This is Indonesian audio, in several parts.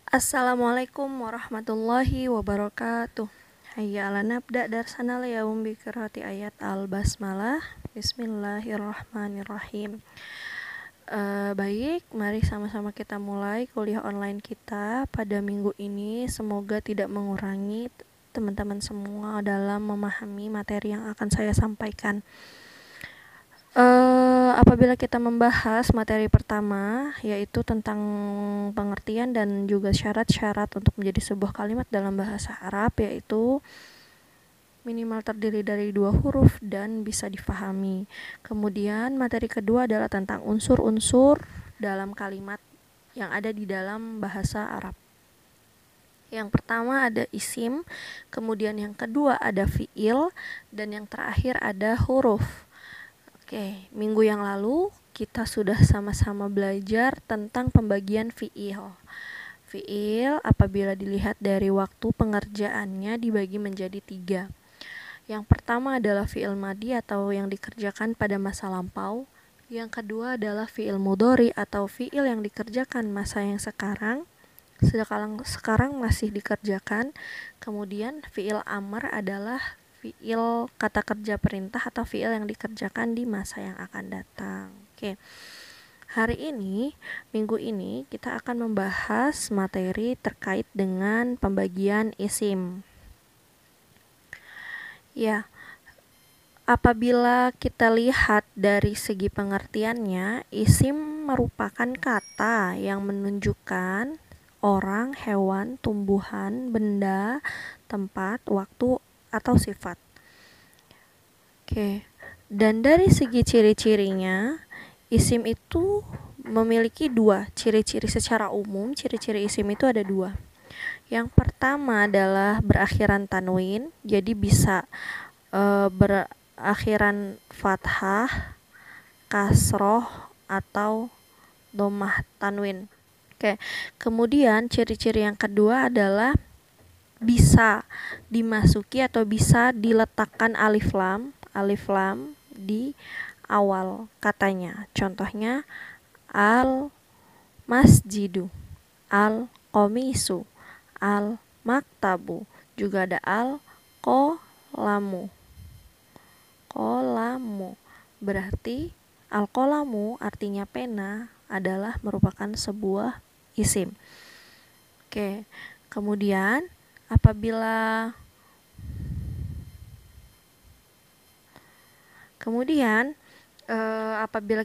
Assalamualaikum warahmatullahi wabarakatuh. Hayya ala nabda darsana yaum bi qiraati ayat al-basmalah. Bismillahirrahmanirrahim. Baik, mari sama-sama kita mulai kuliah online kita pada minggu ini. Semoga tidak mengurangi teman-teman semua dalam memahami materi yang akan saya sampaikan. Apabila kita membahas materi pertama, yaitu tentang pengertian dan juga syarat-syarat untuk menjadi sebuah kalimat dalam bahasa Arab, yaitu minimal terdiri dari 2 huruf dan bisa difahami. Kemudian materi kedua adalah tentang unsur-unsur dalam kalimat yang ada di dalam bahasa Arab. Yang pertama ada isim, kemudian yang kedua ada fiil, dan yang terakhir ada huruf. Oke, minggu yang lalu kita sudah sama-sama belajar tentang pembagian fiil. Fiil apabila dilihat dari waktu pengerjaannya dibagi menjadi 3. Yang pertama adalah fiil madi atau yang dikerjakan pada masa lampau. Yang kedua adalah fiil mudhari atau fiil yang dikerjakan masa yang sekarang. Sekarang masih dikerjakan. Kemudian fiil amr adalah fiil kata kerja perintah atau fiil yang dikerjakan di masa yang akan datang. Oke. Hari ini, minggu ini kita akan membahas materi terkait dengan pembagian isim. Ya, apabila kita lihat dari segi pengertiannya, isim merupakan kata yang menunjukkan orang, hewan, tumbuhan, benda, tempat, waktu, atau sifat. Oke. Dan dari segi ciri-cirinya, isim itu memiliki 2 ciri-ciri secara umum. Ciri-ciri isim itu ada 2. Yang pertama adalah berakhiran tanwin, jadi bisa berakhiran fathah, kasroh, atau dhammah tanwin. Oke. Kemudian ciri-ciri yang kedua adalah bisa dimasuki atau bisa diletakkan alif lam di awal katanya. Contohnya al masjidu, al qamisu, al maktabu, juga ada al qolamu. Berarti al qolamu artinya pena adalah merupakan sebuah isim. Oke. Kemudian apabila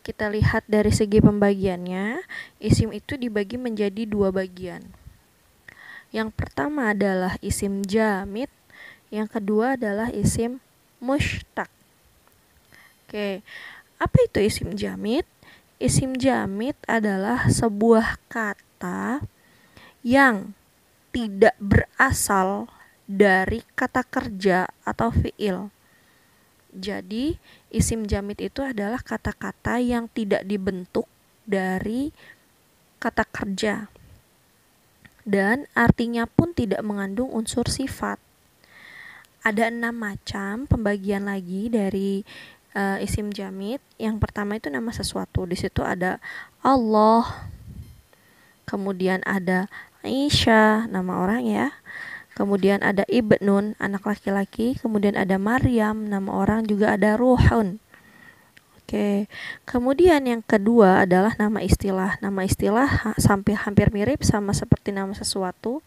kita lihat dari segi pembagiannya, isim itu dibagi menjadi 2 bagian. Yang pertama adalah isim jamid, yang kedua adalah isim mushtaq. Oke, apa itu isim jamid? Isim jamid adalah sebuah kata yang tidak berasal dari kata kerja atau fiil. Jadi, isim jamid itu adalah kata-kata yang tidak dibentuk dari kata kerja. Dan artinya pun tidak mengandung unsur sifat. Ada 6 macam pembagian lagi dari isim jamid. Yang pertama itu nama sesuatu. Di situ ada Allah. Kemudian ada Aisyah, nama orang ya. Kemudian ada Ibnun, anak laki-laki. Kemudian ada Maryam, nama orang. Juga ada Ruhun. Oke. Kemudian yang kedua adalah nama istilah. Nama istilah sampai hampir mirip sama seperti nama sesuatu.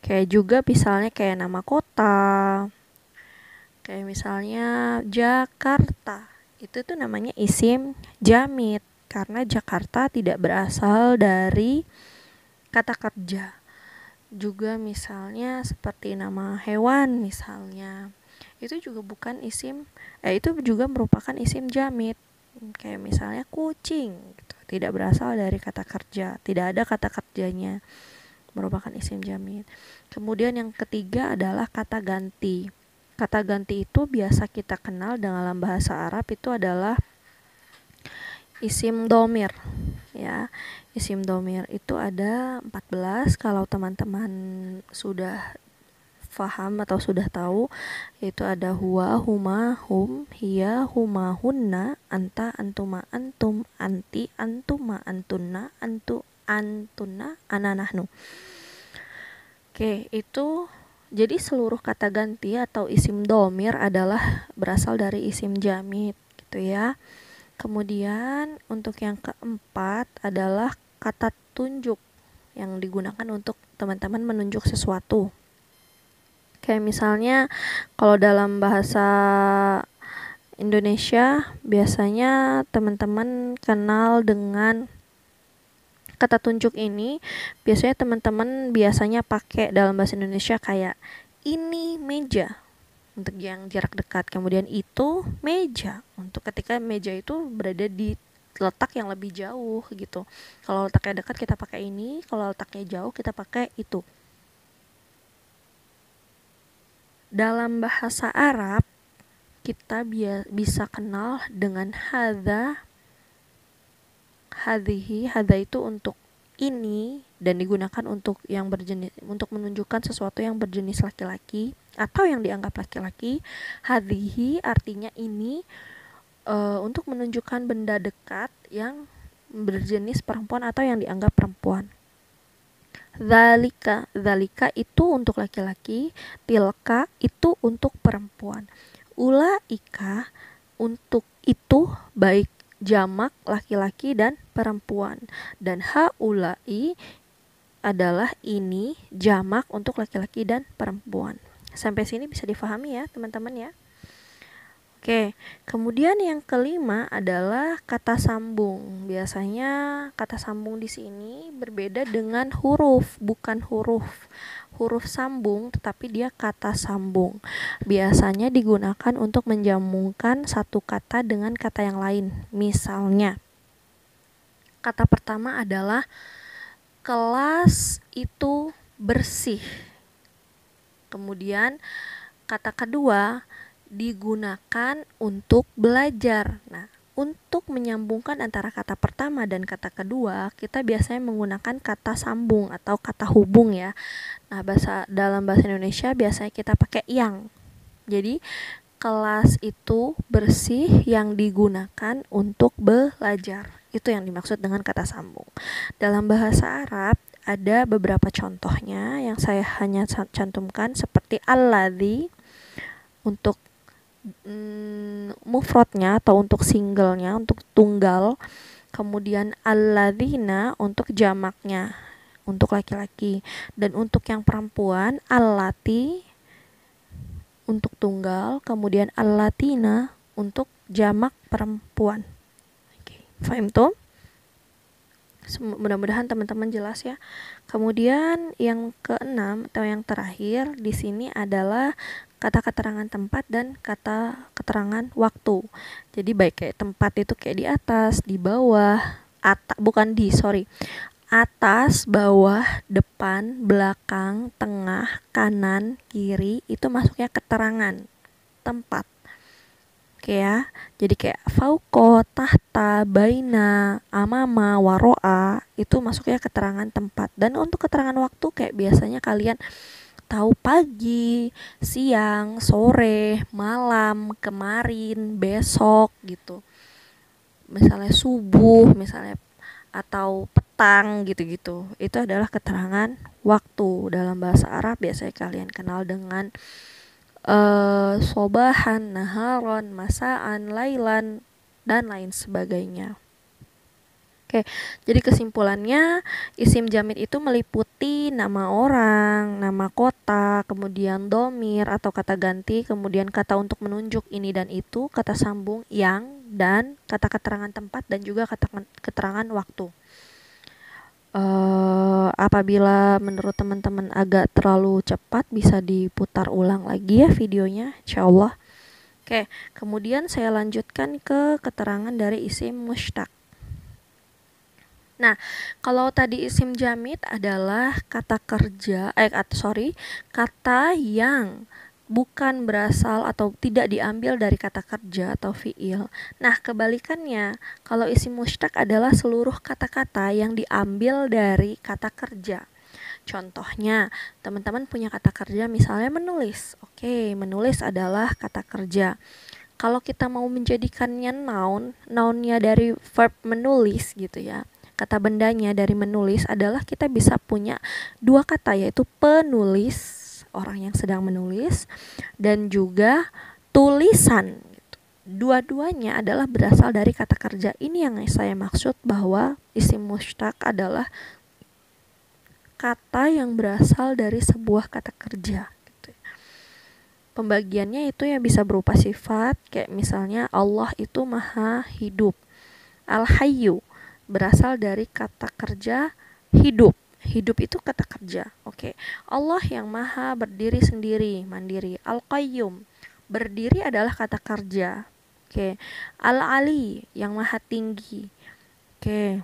Kayak juga misalnya kayak nama kota. Kayak misalnya Jakarta. Itu tuh namanya isim jamid. Karena Jakarta tidak berasal dari kata kerja. Juga misalnya seperti nama hewan misalnya, itu juga bukan isim, itu juga merupakan isim jamid. Kayak misalnya kucing gitu. Tidak berasal dari kata kerja, tidak ada kata kerjanya, merupakan isim jamid. Kemudian yang ketiga adalah kata ganti. Kata ganti itu biasa kita kenal dalam bahasa Arab itu adalah isim domir ya. Isim domir itu ada 14. Kalau teman-teman sudah faham atau sudah tahu, yaitu ada huwa, huma, hum, hiya, huma, hunna, anta, antuma, antum, anti, antuma, antunna, antu, antuna, ana, nahnu. Oke, itu jadi seluruh kata ganti atau isim domir adalah berasal dari isim jamid gitu ya. Kemudian untuk yang keempat adalah kata tunjuk yang digunakan untuk teman-teman menunjuk sesuatu. Kayak misalnya kalau dalam bahasa Indonesia biasanya teman-teman kenal dengan kata tunjuk ini. Biasanya teman-teman biasanya pakai dalam bahasa Indonesia kayak ini meja untuk yang jarak dekat, kemudian itu meja untuk ketika meja itu berada di letak yang lebih jauh gitu. Kalau letaknya dekat kita pakai ini, kalau letaknya jauh kita pakai itu. Dalam bahasa Arab kita bisa kenal dengan hadza, hadhihi. Hadza itu untuk ini dan digunakan untuk yang berjenis, untuk menunjukkan sesuatu yang berjenis laki-laki atau yang dianggap laki-laki. Hadhihi artinya ini, untuk menunjukkan benda dekat yang berjenis perempuan atau yang dianggap perempuan. Dzalika itu untuk laki-laki, tilka itu untuk perempuan. Ulaika untuk itu baik jamak laki-laki dan perempuan, dan haulai adalah ini jamak untuk laki-laki dan perempuan. Sampai sini bisa difahami ya teman-teman ya. Oke, kemudian yang kelima adalah kata sambung. Biasanya kata sambung di sini berbeda dengan huruf, bukan huruf sambung, tetapi dia kata sambung. Biasanya digunakan untuk menjambungkan satu kata dengan kata yang lain. Misalnya, kata pertama adalah kelas itu bersih. Kemudian kata kedua digunakan untuk belajar. Nah, untuk menyambungkan antara kata pertama dan kata kedua, kita biasanya menggunakan kata sambung atau kata hubung ya. Nah, dalam bahasa Indonesia biasanya kita pakai yang. Jadi, kelas itu bersih yang digunakan untuk belajar. Itu yang dimaksud dengan kata sambung. Dalam bahasa Arab ada beberapa contohnya yang saya hanya cantumkan seperti alladzi untuk mufradnya atau untuk singlenya, untuk tunggal. Kemudian alladzina untuk jamaknya, untuk laki-laki. Dan untuk yang perempuan allati untuk tunggal, kemudian allatina untuk jamak perempuan. Oke, faham tuh? Mudah-mudahan teman-teman jelas ya. Kemudian yang keenam atau yang terakhir di sini adalah kata keterangan tempat dan kata keterangan waktu. Jadi baik kayak tempat itu kayak di atas, di bawah, atas, bawah, depan, belakang, tengah, kanan, kiri, itu masuknya keterangan tempat. Oke ya, jadi kayak fauqo, tahta, baina, amama, waro'a, itu masuknya keterangan tempat. Dan untuk keterangan waktu kayak biasanya kalian tahu pagi, siang, sore, malam, kemarin, besok gitu. Misalnya subuh, misalnya atau petang gitu-gitu. Itu adalah keterangan waktu. Dalam bahasa Arab biasanya kalian kenal dengan sobahan, naharon, masaan, lailan, dan lain sebagainya. Oke, jadi kesimpulannya isim jamid itu meliputi nama orang, nama kota, kemudian domir atau kata ganti, kemudian kata untuk menunjuk ini dan itu, kata sambung yang, dan kata keterangan tempat dan juga kata keterangan waktu. Apabila menurut teman-teman agak terlalu cepat bisa diputar ulang lagi ya videonya, insyaallah. Oke, kemudian saya lanjutkan ke keterangan dari isim mushtaq. Nah, kalau tadi isim jamid adalah kata yang bukan berasal atau tidak diambil dari kata kerja atau fiil. Nah, kebalikannya, kalau isim mushtaq adalah seluruh kata-kata yang diambil dari kata kerja. Contohnya, teman-teman punya kata kerja misalnya menulis. Oke, menulis adalah kata kerja. Kalau kita mau menjadikannya noun, nounnya dari verb menulis gitu ya. kata bendanya dari menulis adalah kita bisa punya dua kata, yaitu penulis, orang yang sedang menulis, dan juga tulisan. Dua-duanya adalah berasal dari kata kerja. Ini yang saya maksud bahwa isim mushtaq adalah kata yang berasal dari sebuah kata kerja. Pembagiannya itu ya bisa berupa sifat, kayak misalnya Allah itu maha hidup. Al-Hayyu berasal dari kata kerja hidup. Hidup itu kata kerja. Oke. Allah yang maha berdiri sendiri, mandiri. Al-Qayyum, berdiri adalah kata kerja. Oke. Al-Ali, yang maha tinggi. Oke.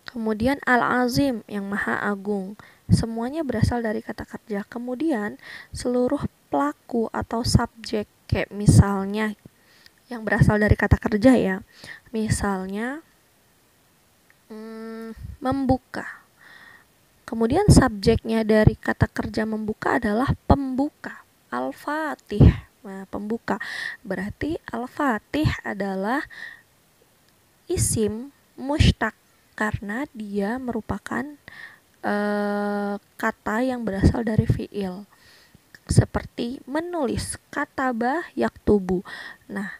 Kemudian Al-Azim, yang maha agung. Semuanya berasal dari kata kerja. Kemudian seluruh pelaku atau subjek, kayak misalnya yang berasal dari kata kerja ya, misalnya membuka. Kemudian subjeknya dari kata kerja membuka adalah pembuka, Al-Fatih. Nah, pembuka berarti Al-Fatih adalah isim mushtaq karena dia merupakan kata yang berasal dari fi'il, seperti menulis, kataba yaktubu. Nah,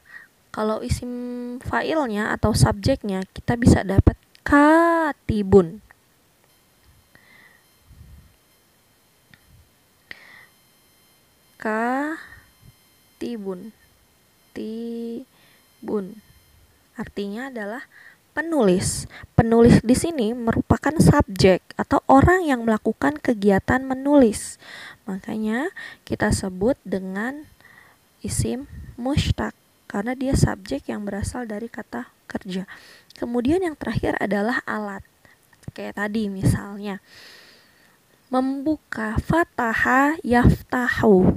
kalau isim fa'ilnya atau subjeknya kita bisa dapat katibun. Katibun. Tibun. Artinya adalah penulis. Penulis di sini merupakan subjek atau orang yang melakukan kegiatan menulis. Makanya kita sebut dengan isim mushtaq karena dia subjek yang berasal dari kata kerja. Kemudian yang terakhir adalah alat. Kayak tadi misalnya membuka, fataha yaftahu.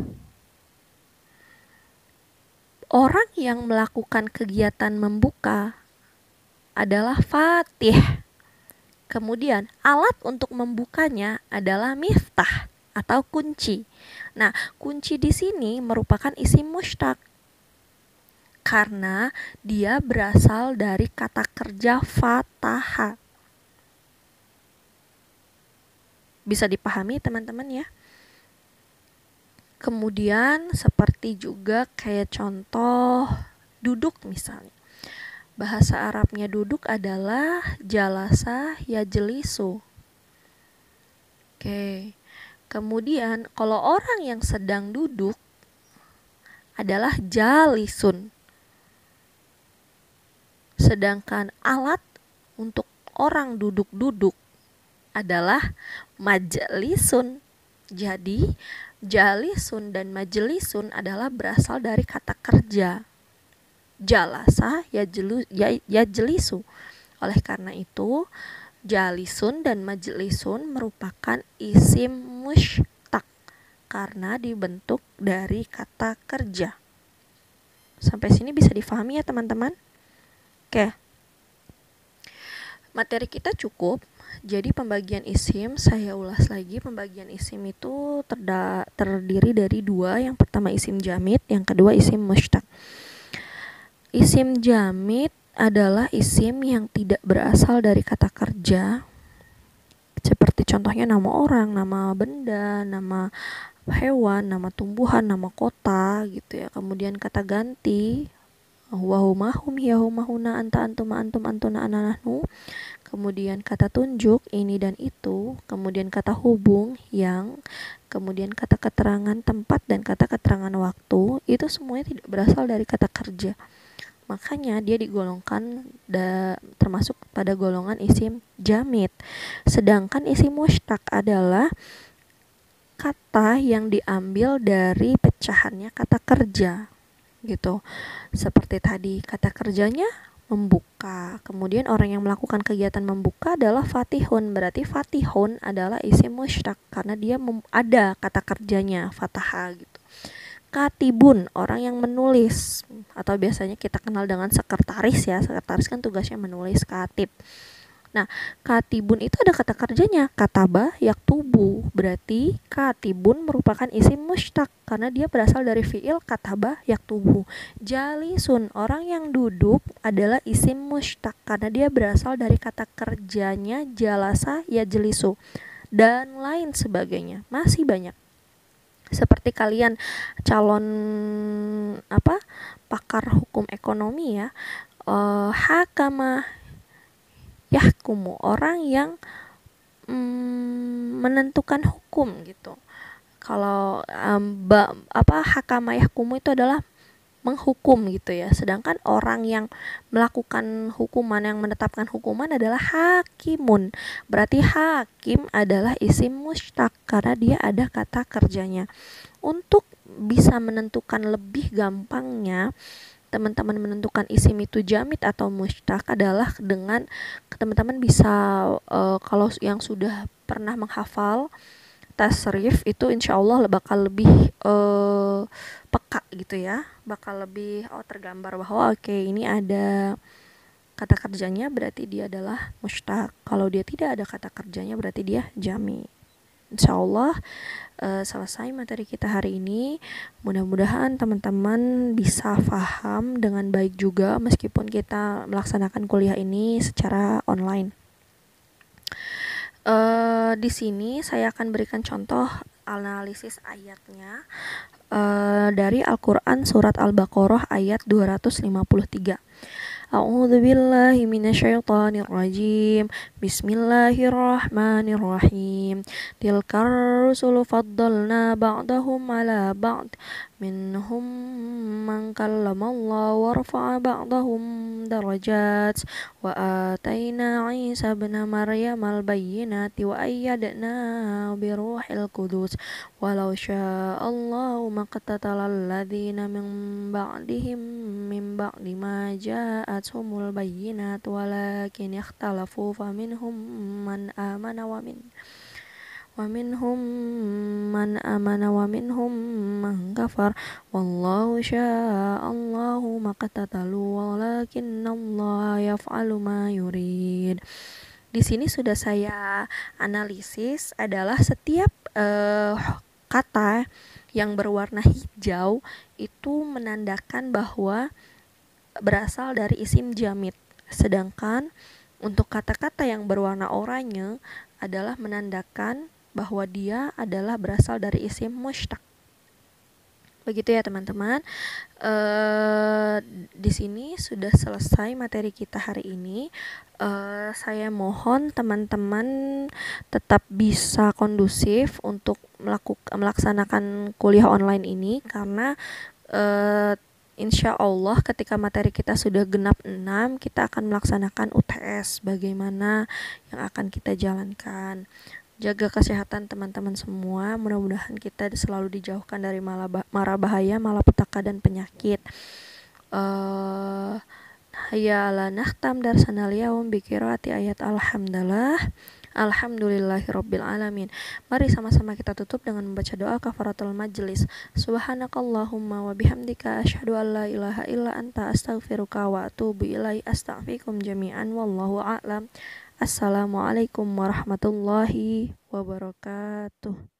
Orang yang melakukan kegiatan membuka adalah fatih. Kemudian alat untuk membukanya adalah miftah atau kunci. Nah, kunci di sini merupakan isim mushtaq karena dia berasal dari kata kerja fataha. Bisa dipahami teman-teman ya? Kemudian seperti juga kayak contoh duduk misalnya. Bahasa Arabnya duduk adalah jalasa yajlisu. Oke. Kemudian kalau orang yang sedang duduk adalah jalisun. Sedangkan alat untuk orang duduk-duduk adalah majlisun. Jadi jalisun dan majlisun adalah berasal dari kata kerja jalasa yajlisu. Oleh karena itu jalisun dan majlisun merupakan isim mushtaq karena dibentuk dari kata kerja. Sampai sini bisa difahami ya teman-teman? Oke. Materi kita cukup. Jadi pembagian isim, saya ulas lagi. Pembagian isim itu terdiri dari dua. Yang pertama isim jamid, yang kedua isim mushtaq. Isim jamid adalah isim yang tidak berasal dari kata kerja. Seperti contohnya nama orang, nama benda, nama hewan, nama tumbuhan, nama kota gitu ya. Kemudian kata ganti, wahumahum yahumahuna anta antum antum antuna ananahnu. Kemudian kata tunjuk, ini dan itu. Kemudian kata hubung, yang. Kemudian kata keterangan tempat dan kata keterangan waktu. Itu semuanya tidak berasal dari kata kerja. Makanya dia digolongkan termasuk pada golongan isim jamid. Sedangkan isim mushtaq adalah kata yang diambil dari pecahannya kata kerja gitu. Seperti tadi kata kerjanya membuka. Kemudian orang yang melakukan kegiatan membuka adalah fatihun. Berarti fatihun adalah isim mushtaq karena dia ada kata kerjanya fataha gitu. Katibun, orang yang menulis atau biasanya kita kenal dengan sekretaris ya. Sekretaris kan tugasnya menulis, katib. Nah, katibun itu ada kata kerjanya, kataba yaktubu. Berarti katibun merupakan isim mushtaq karena dia berasal dari fiil kataba yaktubu. Jalisun, orang yang duduk, adalah isim mushtaq karena dia berasal dari kata kerjanya jalasa yajlisu dan lain sebagainya. Masih banyak. Seperti kalian calon pakar hukum ekonomi ya, hakama yahkumu, orang yang menentukan hukum gitu. Kalau hakama yahkumu itu adalah menghukum gitu ya. Sedangkan orang yang melakukan hukuman, yang menetapkan hukuman adalah hakimun. Berarti hakim adalah isim mushtaq karena dia ada kata kerjanya. Untuk bisa menentukan lebih gampangnya, teman-teman menentukan isim itu jamid atau mushtaq adalah dengan teman-teman bisa kalau yang sudah pernah menghafal tasrif itu insya Allah bakal lebih peka gitu ya, bakal lebih tergambar bahwa oke, ini ada kata kerjanya berarti dia adalah mushtaq. Kalau dia tidak ada kata kerjanya berarti dia jami. Insya Allah selesai materi kita hari ini. Mudah-mudahan teman-teman bisa paham dengan baik juga meskipun kita melaksanakan kuliah ini secara online. Di sini saya akan berikan contoh analisis ayatnya dari Al-Quran surat Al-Baqarah ayat 253. A'udzu billahi minasyaitonir rajim. Bismillahirrahmanirrahim. Tilkar rusulu faddalna ba'dahum 'ala ba'd. Minhum man kallamallahu wa rafa'a ba'dahum darajat. Wa atayna Isa ibn Maryam al-bayyinati wa ayyadnahu bi ruhil qudus. Walau sya'allahu maqtatalal ladzina min ba'dihim min ba'di ma ja'atuhumul bayyinat walakin ikhtalafu faminhum man amana wa minhum man kafar wallahu sya'allahu maqtatalu walakinnallaha yaf'alu ma yurid. Di sini sudah saya analisis adalah setiap kata yang berwarna hijau itu menandakan bahwa berasal dari isim jamid. Sedangkan untuk kata-kata yang berwarna oranye adalah menandakan bahwa dia adalah berasal dari isim mushtaq. Begitu ya teman-teman. Di sini sudah selesai materi kita hari ini. Saya mohon teman-teman tetap bisa kondusif untuk melaksanakan kuliah online ini karena insya Allah ketika materi kita sudah genap 6, kita akan melaksanakan UTS bagaimana yang akan kita jalankan. Jaga kesehatan teman-teman semua, mudah-mudahan kita selalu dijauhkan dari mara bahaya, malapetaka dan penyakit. Hayya ala nahtam darsanal yaum bi qiraati ayat alhamdulillah. Alhamdulillahirabbil alamin. Mari sama-sama kita tutup dengan membaca doa kafaratul majlis. Subhanakallahumma wa bihamdika asyhadu an la ilaha illa anta astaghfiruka wa atubu ilaik. Astaghfirukum jami'an wallahu a'lam. Assalamualaikum warahmatullahi wabarakatuh.